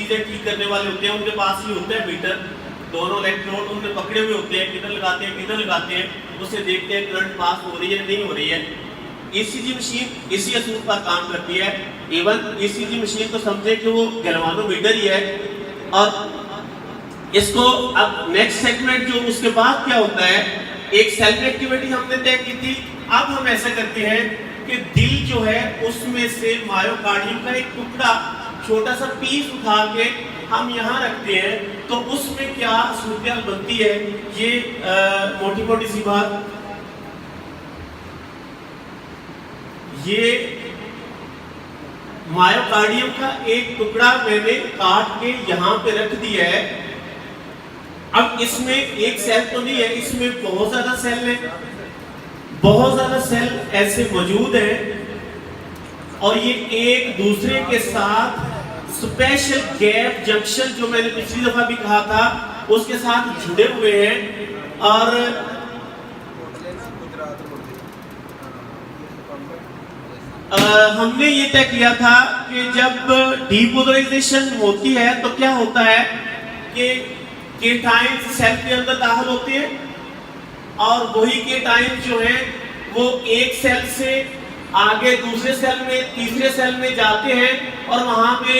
चीजें ठीक करने वाले होते हैं, उनके पास ही होता है मीटर, दोनों इलेक्ट्रोड उनमें पकड़े हुए होते हैं, किधर लगाते हैं किधर लगाते हैं, उससे देखते हैं करंट पास हो रही है नहीं हो रही है। ईसीजी मशीन इसी असूल पर काम करती है। इवन ईसीजी मशीन को समझे कि वो गैल्वानोमीटर ही है। और इसको अब नेक्स्ट सेगमेंट जो उसके बाद क्या होता है, एक सेल्फ एक्टिविटी हमने तय की थी। अब हम ऐसा करते हैं कि दिल जो है उसमें से मायोकार्डियम का एक टुकड़ा छोटा सा पीस उठा के हम यहाँ रखते हैं, तो उसमें क्या सूरत बनती है, ये मोटी मोटी सी बात, ये मायोकार्डियम का एक टुकड़ा मैंने काट के यहाँ पे रख दिया है। अब इसमें एक सेल तो नहीं है, इसमें बहुत ज्यादा सेल है, बहुत ज्यादा सेल ऐसे मौजूद हैं और ये एक दूसरे के साथ स्पेशल गैप जंक्शन जो मैंने पिछली दफा भी कहा था उसके साथ जुड़े हुए हैं। और हमने ये तय किया था कि जब डीपोलराइजेशन होती है तो क्या होता है कि केटाइन्स सेल के अंदर दाखिल होते हैं और वही केटाइन्स जो है वो एक सेल से आगे दूसरे सेल में तीसरे सेल में जाते हैं और वहां पे